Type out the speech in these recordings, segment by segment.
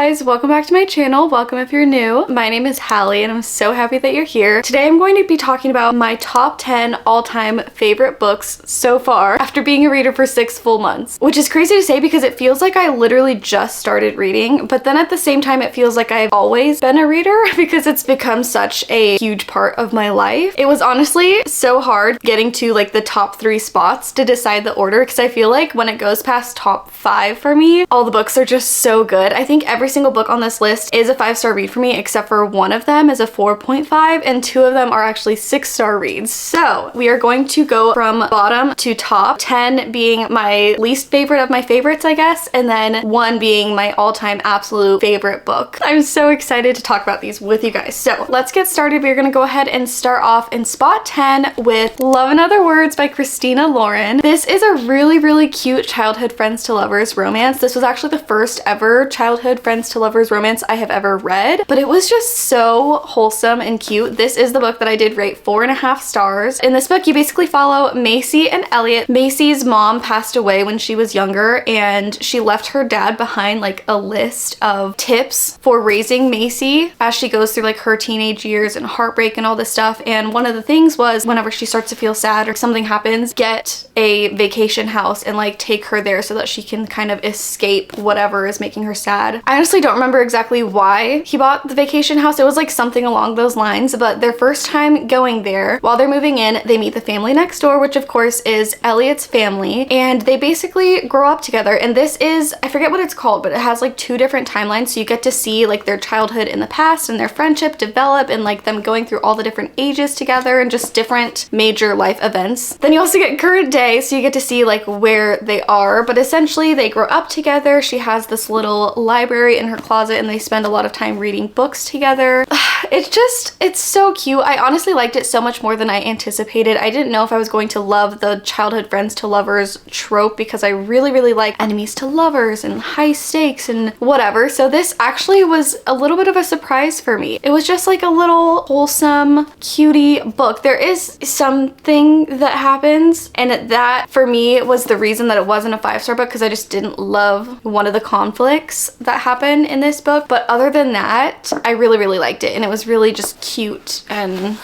guys, welcome back to my channel. Welcome if you're new. My name is Hallie and I'm so happy that you're here. Today I'm going to be talking about my top 10 all-time favorite books so far after being a reader for 6 full months, which is crazy to say because it feels like I literally just started reading, but then at the same time it feels like I've always been a reader because it's become such a huge part of my life. It was honestly so hard getting to like the top 3 spots to decide the order because I feel like when it goes past top 5 for me, all the books are just so good. I think every single book on this list is a 5-star read for me, except for one of them is a 4.5 and 2 of them are actually 6-star reads. So we are going to go from bottom to top, 10 being my least favorite of my favorites, I guess, and then 1 being my all-time absolute favorite book. I'm so excited to talk about these with you guys. So let's get started. We're gonna go ahead and start off in spot 10 with Love and Other Words by Christina Lauren. This is a really cute childhood friends to lovers romance. This was actually the first ever childhood friends to lovers romance I have ever read, but it was just so wholesome and cute. This is the book that I did rate 4.5 stars. In this book, you basically follow Macy and Elliot. Macy's mom passed away when she was younger and she left her dad behind like a list of tips for raising Macy as she goes through like her teenage years and heartbreak and all this stuff. And one of the things was whenever she starts to feel sad or something happens, get a vacation house and like take her there so that she can kind of escape whatever is making her sad. I honestly don't remember exactly why he bought the vacation house. It was like something along those lines, but their first time going there, while they're moving in, they meet the family next door, which of course is Elliot's family, and they basically grow up together. And this is, I forget what it's called, but it has like 2 different timelines, so you get to see like their childhood in the past and their friendship develop and like them going through all the different ages together and just different major life events. Then you also get current day, so you get to see like where they are, but essentially they grow up together. She has this little library in her closet and they spend a lot of time reading books together. It's so cute. I honestly liked it so much more than I anticipated. I didn't know if I was going to love the childhood friends to lovers trope because I really like enemies to lovers and high stakes and whatever. So this actually was a little bit of a surprise for me. It was just like a little wholesome cutie book. There is something that happens and that for me was the reason that it wasn't a 5-star book because I just didn't love one of the conflicts that happen in this book. But other than that, I really liked it and it was really just cute and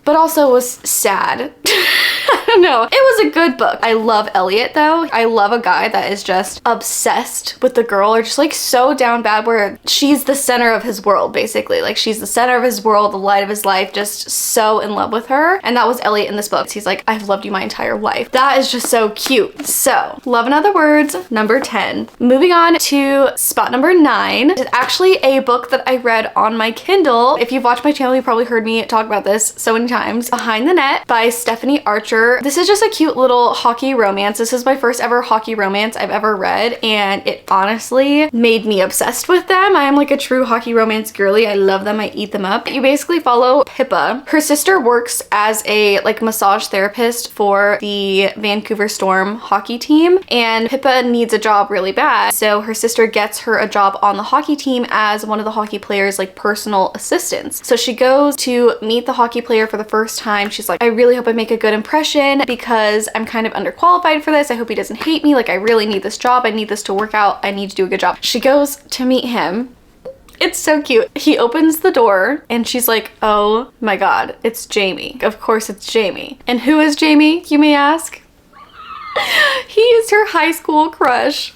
but also was sad. I don't know. It was a good book. I love Elliot though. I love a guy that is just obsessed with the girl or just like so down bad where she's the center of his world basically. Like she's the center of his world, the light of his life, just so in love with her. And that was Elliot in this book. He's like, I've loved you my entire life. That is just so cute. So Love and Other Words, number 10. Moving on to spot number 9. It's actually a book that I read on my Kindle. If you've watched my channel, you probably heard me talk about this so many times. Behind the Net by Stephanie Archer. This is just a cute little hockey romance. This is my first ever hockey romance I've ever read and it honestly made me obsessed with them. I am like a true hockey romance girly. I love them. I eat them up. You basically follow Pippa. Her sister works as a like massage therapist for the Vancouver Storm hockey team and Pippa needs a job really bad. So her sister gets her a job on the hockey team as one of the hockey players' like personal assistants. So she goes to meet the hockey player for the first time. She's like, I really hope I make a good impression because I'm kind of underqualified for this. I hope he doesn't hate me. Like I really need this job. I need this to work out. I need to do a good job. She goes to meet him. It's so cute. He opens the door and she's like, oh my God, it's Jamie. Of course it's Jamie. And who is Jamie, you may ask? He is her high school crush.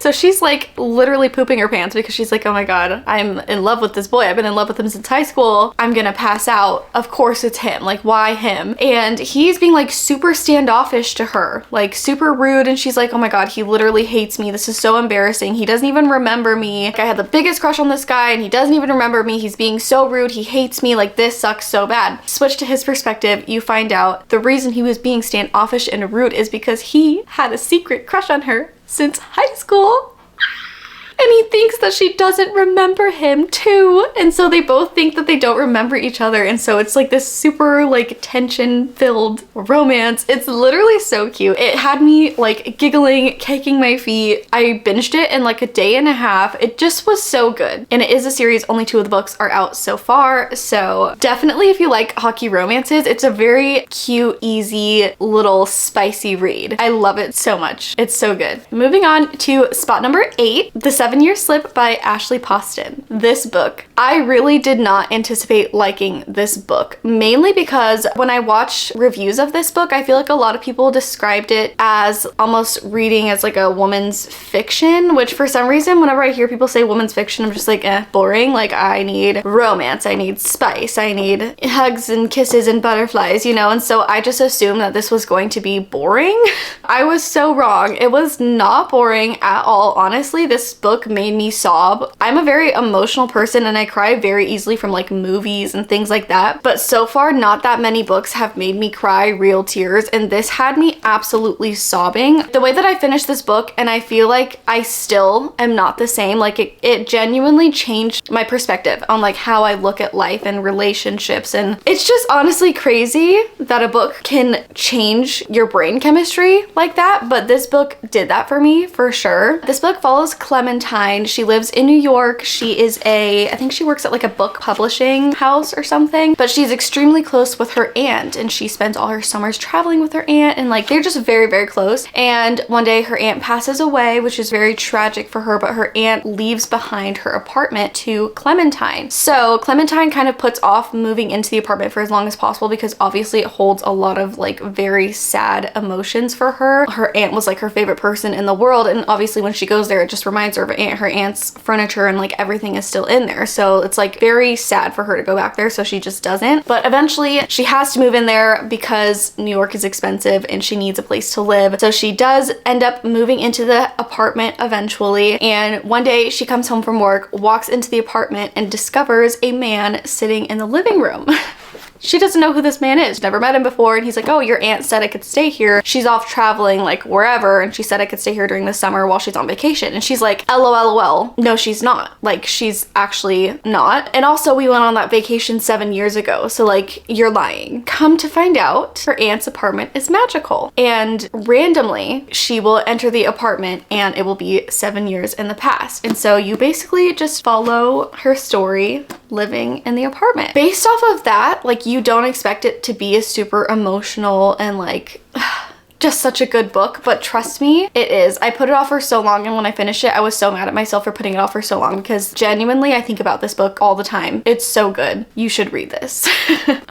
So she's like literally pooping her pants because she's like, oh my God, I'm in love with this boy. I've been in love with him since high school. I'm gonna pass out. Of course it's him. Like why him? And he's being like super standoffish to her, like super rude. And she's like, oh my God, he literally hates me. This is so embarrassing. He doesn't even remember me. Like I had the biggest crush on this guy and he doesn't even remember me. He's being so rude. He hates me. Like this sucks so bad. Switch to his perspective. You find out the reason he was being standoffish and rude is because he had a secret crush on her since high school. And he thinks that she doesn't remember him too. And so they both think that they don't remember each other. And so it's like this super like tension filled romance. It's literally so cute. It had me like giggling, kicking my feet. I binged it in like a day and a half. It just was so good. And it is a series. Only 2 of the books are out so far. So definitely if you like hockey romances, it's a very cute, easy, little spicy read. I love it so much. It's so good. Moving on to spot number 8, The 7 7-Year Slip by Ashley Poston. This book, I really did not anticipate liking this book, mainly because when I watch reviews of this book, I feel like a lot of people described it as almost reading as like a woman's fiction, which for some reason, whenever I hear people say woman's fiction, I'm just like, boring. Like, I need romance, I need spice, I need hugs and kisses and butterflies, you know? And so I just assumed that this was going to be boring. I was so wrong. It was not boring at all. Honestly, this book made me sob. I'm a very emotional person and I cry very easily from like movies and things like that. But so far, not that many books have made me cry real tears, and this had me absolutely sobbing. The way that I finished this book, and I feel like I still am not the same. Like it genuinely changed my perspective on like how I look at life and relationships. And it's just honestly crazy that a book can change your brain chemistry like that. But this book did that for me for sure. This book follows Clementine. She lives in New York. She is I think she works at like a book publishing house or something, but she's extremely close with her aunt, and she spends all her summers traveling with her aunt, and like they're just very, very close. And one day her aunt passes away, which is very tragic for her, but her aunt leaves behind her apartment to Clementine. So Clementine kind of puts off moving into the apartment for as long as possible because obviously it holds a lot of like very sad emotions for her. Her aunt was like her favorite person in the world, and obviously when she goes there, it just reminds her of her aunt's furniture, and like everything is still in there. So it's like very sad for her to go back there, so she just doesn't. But eventually she has to move in there because New York is expensive and she needs a place to live. So she does end up moving into the apartment eventually. And one day she comes home from work, walks into the apartment, and discovers a man sitting in the living room. She doesn't know who this man is. Never met him before. And he's like, oh, your aunt said I could stay here. She's off traveling like wherever. And she said I could stay here during the summer while she's on vacation. And she's like, LOL. No, she's not. Like, she's actually not. And also we went on that vacation 7 years ago. So like, you're lying. Come to find out, her aunt's apartment is magical. And randomly she will enter the apartment and it will be 7 years in the past. And so you basically just follow her story living in the apartment. Based off of that, like, you don't expect it to be a super emotional and like just such a good book, but trust me, it is. I put it off for so long, and when I finished it, I was so mad at myself for putting it off for so long because genuinely I think about this book all the time. It's so good. You should read this.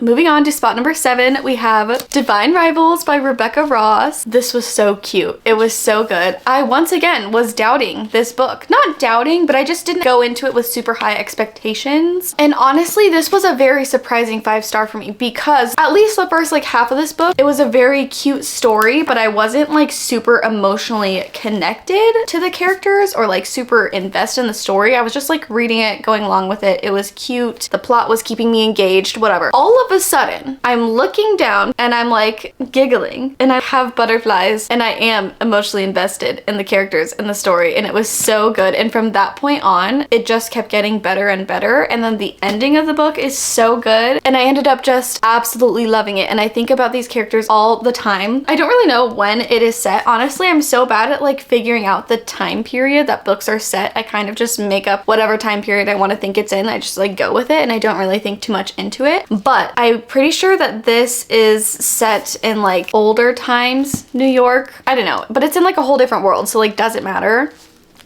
Moving on to spot number 7, we have Divine Rivals by Rebecca Ross. This was so cute. It was so good. I once again was doubting this book. Not doubting, but I just didn't go into it with super high expectations. And honestly, this was a very surprising 5-star for me because at least the first like half of this book, it was a very cute story, but I wasn't like super emotionally connected to the characters or like super invested in the story. I was just like reading it, going along with it. It was cute. The plot was keeping me engaged, whatever. All of a sudden, I'm looking down and I'm like giggling and I have butterflies and I am emotionally invested in the characters and the story, and it was so good. And from that point on, it just kept getting better and better. And then the ending of the book is so good, and I ended up just absolutely loving it. And I think about these characters all the time. I don't really know when it is set. Honestly, I'm so bad at like figuring out the time period that books are set. I kind of just make up whatever time period I want to think it's in. I just like go with it and I don't really think too much into it. But I'm pretty sure that this is set in like older times, New York. I don't know, but it's in like a whole different world, so like does it matter?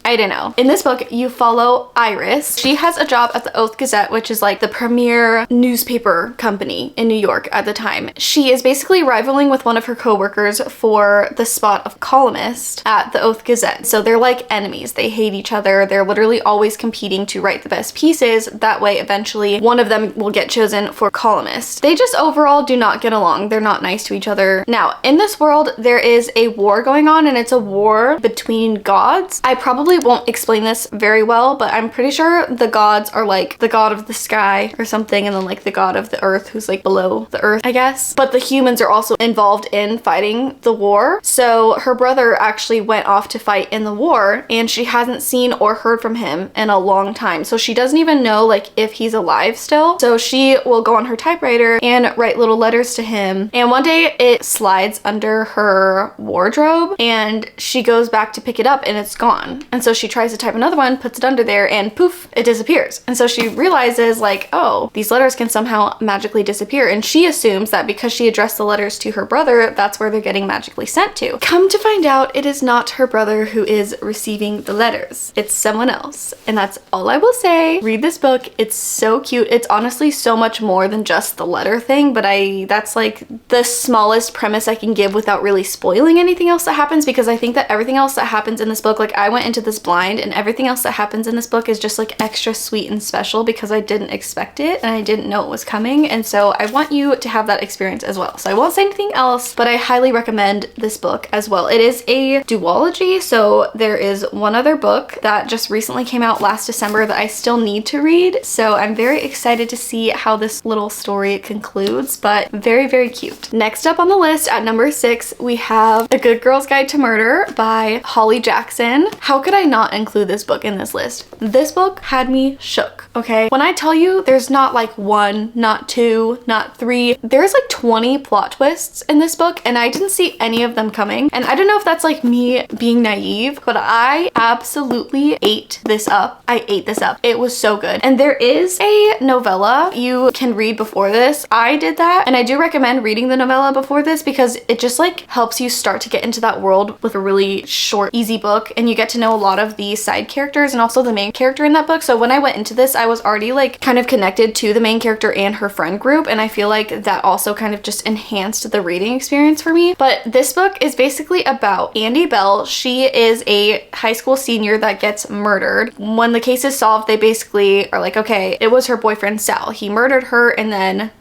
I don't know. In this book, you follow Iris. She has a job at the Oath Gazette, which is like the premier newspaper company in New York at the time. She is basically rivaling with one of her coworkers for the spot of columnist at the Oath Gazette. So they're like enemies. They hate each other. They're literally always competing to write the best pieces. That way, eventually, one of them will get chosen for columnist. They just overall do not get along. They're not nice to each other. Now, in this world, there is a war going on, and it's a war between gods. I probably won't explain this very well, but I'm pretty sure the gods are like the god of the sky or something, and then like the god of the earth who's like below the earth, I guess. But the humans are also involved in fighting the war. So her brother actually went off to fight in the war, and she hasn't seen or heard from him in a long time. So she doesn't even know like if he's alive still. So she will go on her typewriter and write little letters to him. And one day it slides under her wardrobe and she goes back to pick it up and it's gone. And so so she tries to type another one, puts it under there, and poof, it disappears. And so she realizes like, oh, these letters can somehow magically disappear. And she assumes that because she addressed the letters to her brother, that's where they're getting magically sent to. Come to find out, it is not her brother who is receiving the letters. It's someone else. And that's all I will say. Read this book. It's so cute. It's honestly so much more than just the letter thing, but that's like the smallest premise I can give without really spoiling anything else that happens, because I think that everything else that happens in this book, like I went into this blind, and everything else that happens in this book is just like extra sweet and special because I didn't expect it and I didn't know it was coming. And so I want you to have that experience as well. So I won't say anything else, but I highly recommend this book as well. It is a duology, so there is one other book that just recently came out last December that I still need to read. So I'm very excited to see how this little story concludes, but very, very cute. Next up on the list at number 6, we have A Good Girl's Guide to Murder by Holly Jackson. How could I not include this book in this list? This book had me shook, okay? When I tell you there's not like 1, not 2, not 3, there's like 20 plot twists in this book, and I didn't see any of them coming. And I don't know if that's like me being naive, but I absolutely ate this up. I ate this up. It was so good. And there is a novella you can read before this. I did that, and I do recommend reading the novella before this because it just like helps you start to get into that world with a really short, easy book, and you get to know a lot of the side characters and also the main character in that book. So when I went into this, I was already like kind of connected to the main character and her friend group, and I feel like that also kind of just enhanced the reading experience for me. But this book is basically about Andy Bell. She is a high school senior that gets murdered. When the case is solved, they basically are like, okay, it was her boyfriend Sal. He murdered her, and then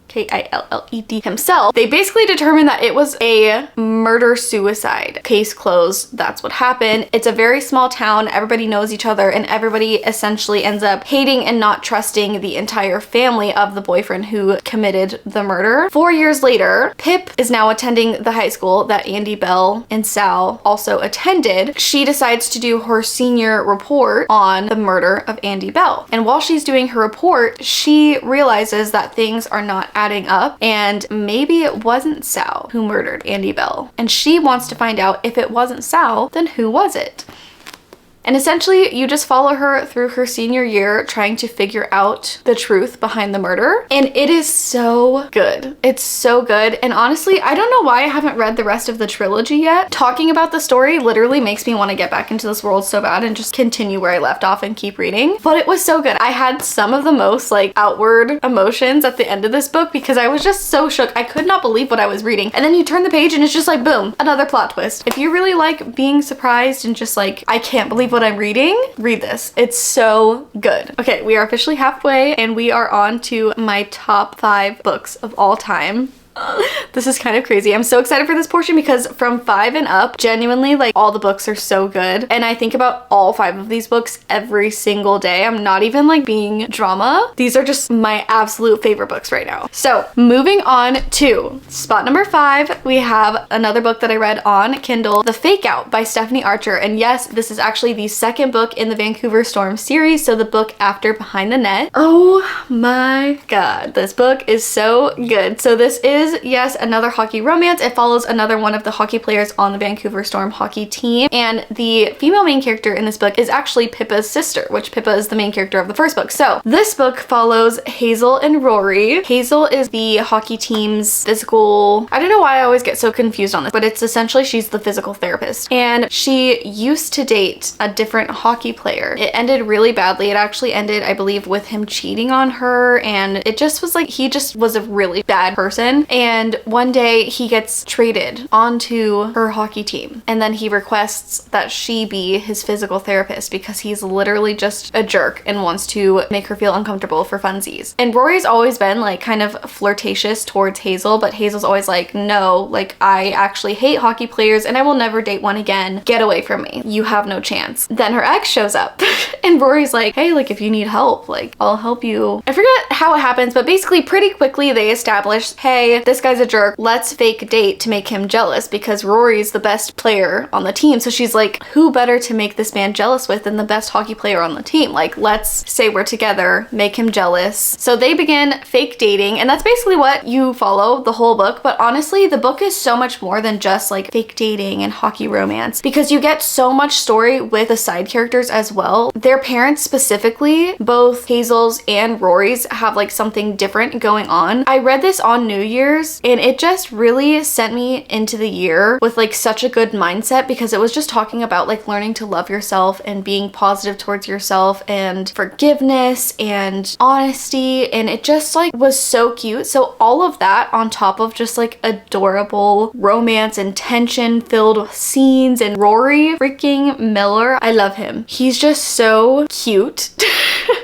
K-I-L-L-E-D himself. They basically determined that it was a murder-suicide. Case closed. That's what happened. It's a very small town. Everybody knows each other, and everybody essentially ends up hating and not trusting the entire family of the boyfriend who committed the murder. 4 years later, Pip is now attending the high school that Andy Bell and Sal also attended. She decides to do her senior report on the murder of Andy Bell. And while she's doing her report, she realizes that things are not adding up, and maybe it wasn't Sal who murdered Andy Bell. And she wants to find out, if it wasn't Sal, then who was it? And essentially, you just follow her through her senior year trying to figure out the truth behind the murder. And it is so good. It's so good. And honestly, I don't know why I haven't read the rest of the trilogy yet. Talking about the story literally makes me want to get back into this world so bad and just continue where I left off and keep reading. But it was so good. I had some of the most like outward emotions at the end of this book because I was just so shook. I could not believe what I was reading. And then you turn the page and it's just like, boom, another plot twist. If you really like being surprised and just like, I can't believe what I'm reading, read this. It's so good. Okay, we are officially halfway and we are on to my top 5 books of all time. This is kind of crazy. I'm so excited for this portion because from 5 and up, genuinely, like, all the books are so good. And I think about all 5 of these books every single day. I'm not even like being drama. These are just my absolute favorite books right now. So moving on to spot number 5, we have another book that I read on Kindle, The Fake Out by Stephanie Archer. And yes, this is actually the second book in the Vancouver Storm series. So the book after Behind the Net. Oh my God. This book is so good. So this is, yes, another hockey romance. It follows another one of the hockey players on the Vancouver Storm hockey team, and the female main character in this book is actually Pippa's sister, which Pippa is the main character of the first book. So this book follows Hazel and Rory. Hazel is the hockey team's physical, I don't know why I always get so confused on this, but it's essentially she's the physical therapist, and she used to date a different hockey player. It ended really badly. It actually ended, I believe, with him cheating on her, and it just was like, he just was a really bad person. And one day he gets traded onto her hockey team, and then he requests that she be his physical therapist because he's literally just a jerk and wants to make her feel uncomfortable for funsies. And Rory's always been like kind of flirtatious towards Hazel, but Hazel's always like, no, like, I actually hate hockey players and I will never date one again. Get away from me. You have no chance. Then her ex shows up and Rory's like, hey, like, if you need help, like, I'll help you. I forget how it happens, but basically pretty quickly they establish, hey, this guy's a jerk. Let's fake date to make him jealous because Rory's the best player on the team. So she's like, who better to make this man jealous with than the best hockey player on the team? Like, let's say we're together, make him jealous. So they begin fake dating, and that's basically what you follow the whole book. But honestly, the book is so much more than just like fake dating and hockey romance, because you get so much story with the side characters as well. Their parents specifically, both Hazel's and Rory's, have like something different going on. I read this on New Year's and it just really sent me into the year with like such a good mindset, because it was just talking about like learning to love yourself and being positive towards yourself and forgiveness and honesty, and it just like was so cute. So all of that on top of just like adorable romance and tension filled scenes, and Rory freaking Miller, I love him. He's just so cute.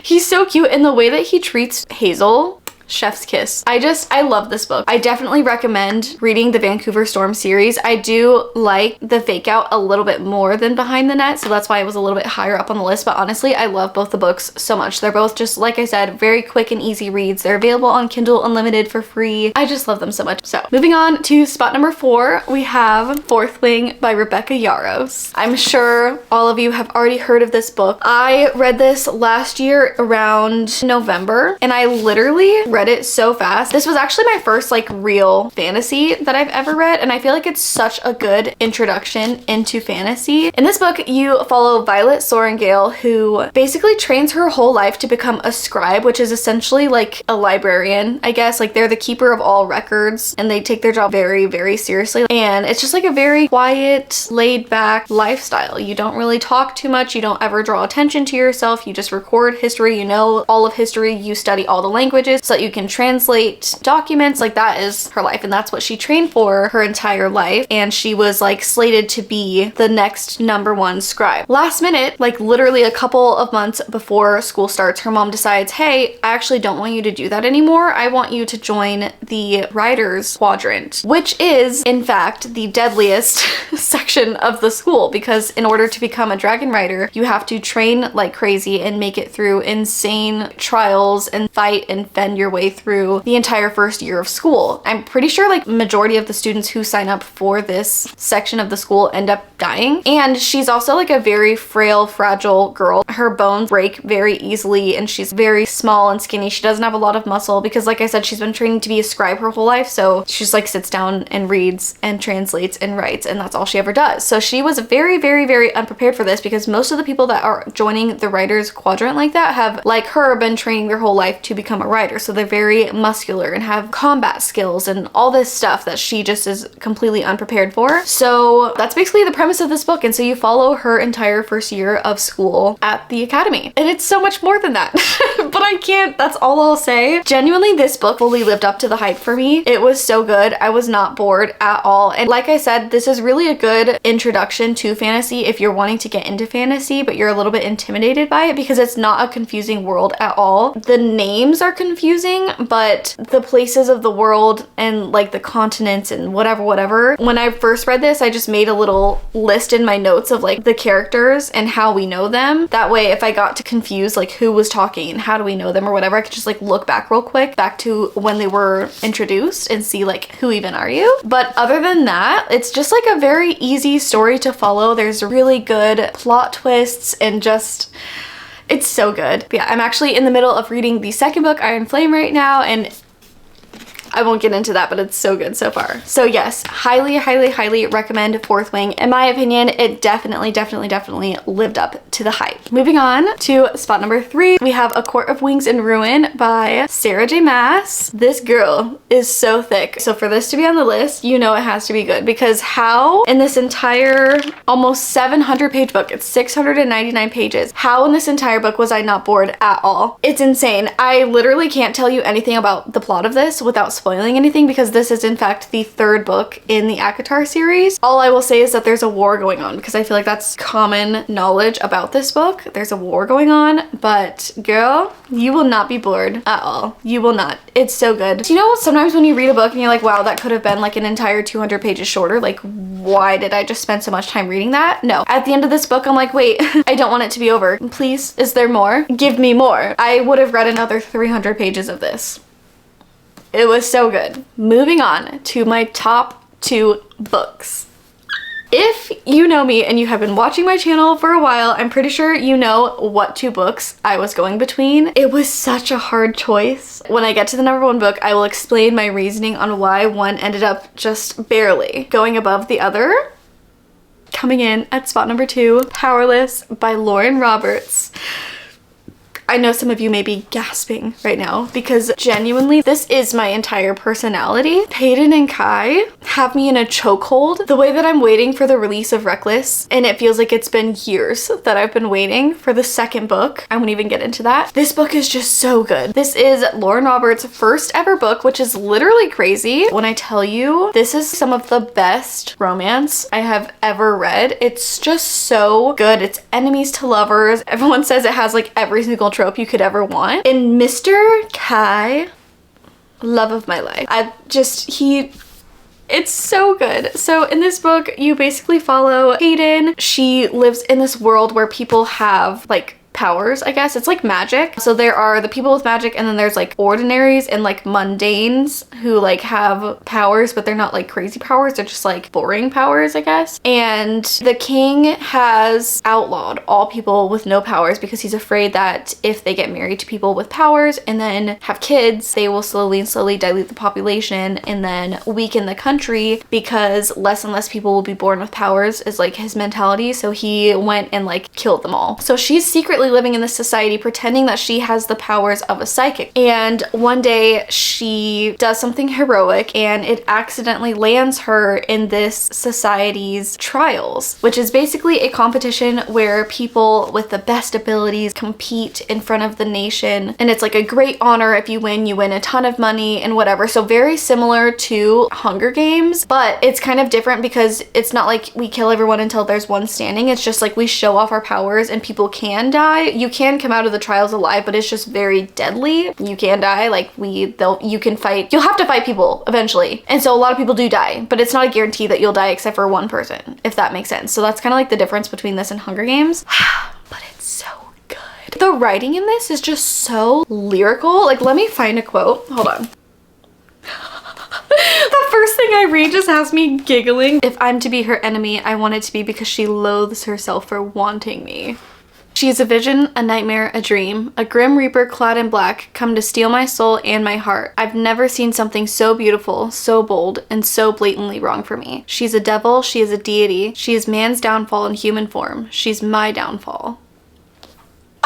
He's so cute, and the way that he treats Hazel, chef's kiss. I love this book. I definitely recommend reading the Vancouver Storm series. I do like the Fake Out a little bit more than Behind the Net, so that's why it was a little bit higher up on the list, but honestly, I love both the books so much. They're both just, like I said, very quick and easy reads. They're available on Kindle Unlimited for free. I just love them so much. So moving on to spot number 4, we have Fourth Wing by Rebecca Yarros. I'm sure all of you have already heard of this book. I read this last year around November, and I literally read it so fast. This was actually my first like real fantasy that I've ever read, and I feel like it's such a good introduction into fantasy. In this book, you follow Violet Sorrengail, who basically trains her whole life to become a scribe, which is essentially like a librarian, I guess. Like, they're the keeper of all records, and they take their job very, very seriously. And it's just like a very quiet, laid back lifestyle. You don't really talk too much. You don't ever draw attention to yourself. You just record history. You know all of history. You study all the languages so that you can translate documents. Like, that is her life, and that's what she trained for her entire life. And she was like slated to be the next #1 scribe. Last minute, like literally a couple of months before school starts, her mom decides, hey, I actually don't want you to do that anymore. I want you to join the writers quadrant, which is in fact the deadliest section of the school, because in order to become a dragon rider, you have to train like crazy and make it through insane trials and fight and fend your way through the entire first year of school. I'm pretty sure like majority of the students who sign up for this section of the school end up dying. And she's also like a very frail, fragile girl. Her bones break very easily, and she's very small and skinny. She doesn't have a lot of muscle because, like I said, she's been training to be a scribe her whole life. So she just like sits down and reads and translates and writes, and that's all she ever does. So she was very, very, very unprepared for this, because most of the people that are joining the writers quadrant like that have, like her, been training their whole life to become a writer. So they're very muscular and have combat skills and all this stuff that she just is completely unprepared for. So that's basically the premise of this book. And so you follow her entire first year of school at the academy. And it's so much more than that. But I can't, that's all I'll say. Genuinely, this book fully lived up to the hype for me. It was so good. I was not bored at all. And like I said, this is really a good introduction to fantasy if you're wanting to get into fantasy, but you're a little bit intimidated by it, because it's not a confusing world at all. The names are confusing, but the places of the world and like the continents and whatever. When I first read this, I just made a little list in my notes of like the characters and how we know them. That way, if I got to confuse like who was talking and how do we know them or whatever, I could just like look back real quick back to when they were introduced and see like, who even are you? But other than that, it's just like a very easy story to follow. There's really good plot twists and just, it's so good. But yeah, I'm actually in the middle of reading the second book, Iron Flame, right now, and I won't get into that, but it's so good so far. So yes, highly, highly, highly recommend Fourth Wing. In my opinion, it definitely lived up to the hype. Moving on to spot number 3, we have A Court of Wings and Ruin by Sarah J Maas. This girl is so thick. So for this to be on the list, you know it has to be good, because how in this entire almost 700-page book, it's 699 pages, how in this entire book was I not bored at all? It's insane. I literally can't tell you anything about the plot of this without spoiling anything, because this is in fact the 3rd book in the ACOTAR series. All I will say is that there's a war going on, because I feel like that's common knowledge about this book. There's a war going on, but girl, you will not be bored at all. You will not. It's so good. You know, sometimes when you read a book and you're like, wow, that could have been like an entire 200 pages shorter. Like, why did I just spend so much time reading that? No. At the end of this book, I'm like, wait, I don't want it to be over. Please, is there more? Give me more. I would have read another 300 pages of this. It was so good. Moving on to my top 2 books. If you know me and you have been watching my channel for a while, I'm pretty sure you know what 2 books I was going between. It was such a hard choice. When I get to the number 1 book, I will explain my reasoning on why one ended up just barely going above the other. Coming in at spot number 2, Powerless by Lauren Roberts. I know some of you may be gasping right now because genuinely this is my entire personality. Peyton and Kai have me in a chokehold. The way that I'm waiting for the release of Reckless, and it feels like it's been years that I've been waiting for the 2nd book. I won't even get into that. This book is just so good. This is Lauren Roberts' first ever book, which is literally crazy. When I tell you, this is some of the best romance I have ever read. It's just so good. It's enemies to lovers. Everyone says it has like every single trope you could ever want. And Mr. Kai, love of my life. It's so good. So in this book, you basically follow Hayden. She lives in this world where people have like powers, I guess. It's like magic. So there are the people with magic, and then there's like ordinaries and like mundanes who like have powers, but they're not like crazy powers. They're just like boring powers, I guess. And the king has outlawed all people with no powers because he's afraid that if they get married to people with powers and then have kids, they will slowly dilute the population and then weaken the country because less and less people will be born with powers is like his mentality. So he went and like killed them all. So she's secretly living in this society pretending that she has the powers of a psychic. And one day she does something heroic and it accidentally lands her in this society's trials, which is basically a competition where people with the best abilities compete in front of the nation. And it's like a great honor. If you win a ton of money and whatever. So very similar to Hunger Games, but it's kind of different because it's not like we kill everyone until there's one standing. It's just like we show off our powers and people can die. You can come out of the trials alive, but it's just very deadly. You can die. Like you can fight. You'll have to fight people eventually. And so a lot of people do die, but it's not a guarantee that you'll die except for one person, if that makes sense. So that's kind of like the difference between this and Hunger Games. But it's so good. The writing in this is just so lyrical. Like, let me find a quote. Hold on. The first thing I read just has me giggling. If I'm to be her enemy, I want it to be because she loathes herself for wanting me. She is a vision, a nightmare, a dream, a grim reaper clad in black, come to steal my soul and my heart. I've never seen something so beautiful, so bold, and so blatantly wrong for me. She's a devil, she is a deity, she is man's downfall in human form. She's my downfall.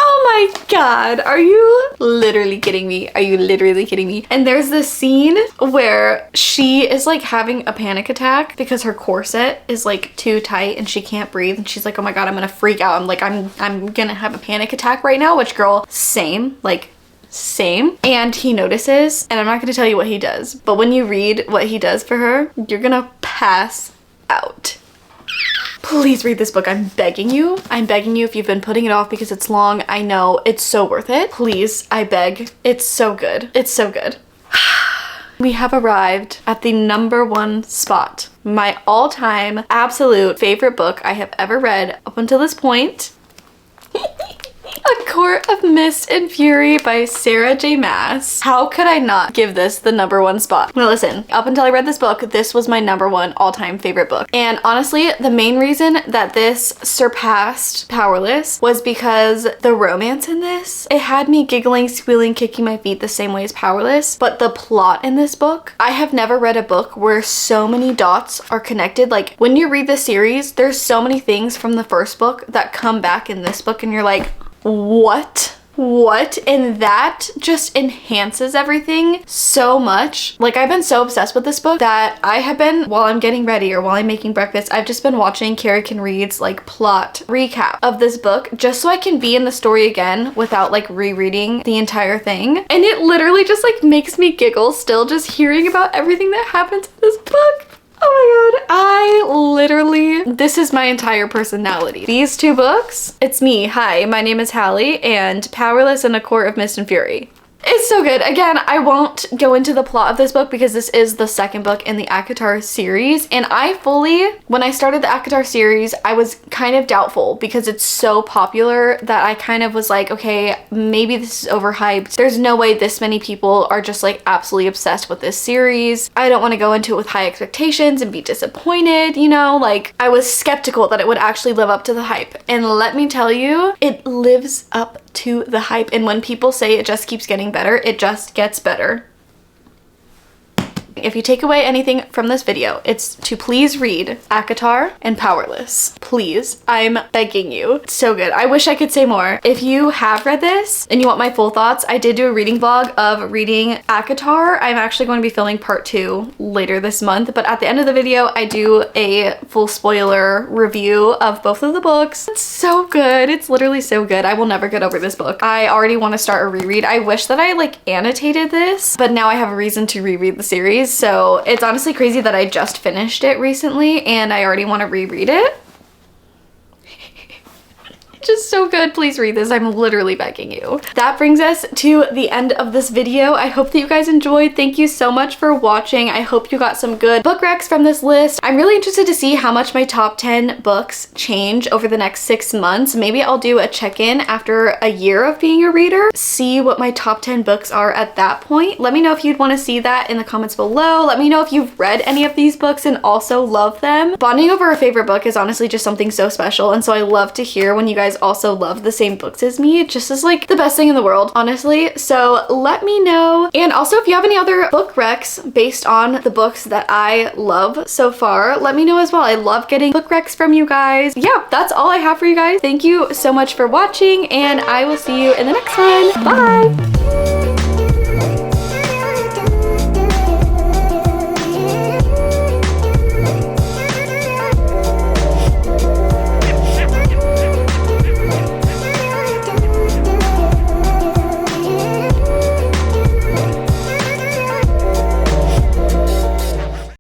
Oh my god, are you literally kidding me? Are you literally kidding me? And there's this scene where she is like having a panic attack because her corset is like too tight and she can't breathe, and she's like, oh my god, I'm gonna freak out. I'm gonna have a panic attack right now, which girl, same. And he notices, and I'm not gonna tell you what he does, but when you read what he does for her, you're gonna pass out. Please read this book. I'm begging you. I'm begging you if you've been putting it off because it's long. I know. It's so worth it. Please, I beg. It's so good. It's so good. We have arrived at the number 1 spot. My all-time absolute favorite book I have ever read up until this point. A Court of Mist and Fury by Sarah J. Maas. How could I not give this the number 1 spot? Well, listen, up until I read this book, this was my number 1 all-time favorite book. And honestly, the main reason that this surpassed Powerless was because the romance in this, it had me giggling, squealing, kicking my feet the same way as Powerless. But the plot in this book, I have never read a book where so many dots are connected. Like, when you read the series, there's so many things from the first book that come back in this book and you're like, what? And that just enhances everything so much. Like, I've been so obsessed with this book that I have been, while I'm getting ready or while I'm making breakfast, I've just been watching Carrie Can Read's like plot recap of this book just so I can be in the story again without like rereading the entire thing. And it literally just like makes me giggle still just hearing about everything that happens in this book. Oh my god, this is my entire personality. These 2 books, it's me. Hi, my name is Hallie, and Powerless and A Court of Mist and Fury. It's so good. Again, I won't go into the plot of this book because this is the second book in the ACOTAR series. And when I started the ACOTAR series, I was kind of doubtful because it's so popular that I kind of was like, okay, maybe this is overhyped. There's no way this many people are just like absolutely obsessed with this series. I don't want to go into it with high expectations and be disappointed, you know? Like, I was skeptical that it would actually live up to the hype. And let me tell you, it lives up to the hype. And when people say it just keeps getting better, it just gets better. If you take away anything from this video, it's to please read ACOTAR and Powerless. Please, I'm begging you. It's so good. I wish I could say more. If you have read this and you want my full thoughts, I did do a reading vlog of reading ACOTAR. I'm actually going to be filming part 2 later this month, but at the end of the video, I do a full spoiler review of both of the books. It's so good. It's literally so good. I will never get over this book. I already want to start a reread. I wish that I like annotated this, but now I have a reason to reread the series. So it's honestly crazy that I just finished it recently and I already want to reread it. Just so good. Please read this. I'm literally begging you. That brings us to the end of this video. I hope that you guys enjoyed. Thank you so much for watching. I hope you got some good book recs from this list. I'm really interested to see how much my top 10 books change over the next 6 months. Maybe I'll do a check-in after a year of being a reader, see what my top 10 books are at that point. Let me know if you'd want to see that in the comments below. Let me know if you've read any of these books and also love them. Bonding over a favorite book is honestly just something so special, and so I love to hear when you guys also love the same books as me. It just is like the best thing in the world, honestly. So let me know. And also, if you have any other book recs based on the books that I love so far, let me know as well. I love getting book recs from you guys. Yeah, that's all I have for you guys. Thank you so much for watching, and I will see you in the next one. Bye!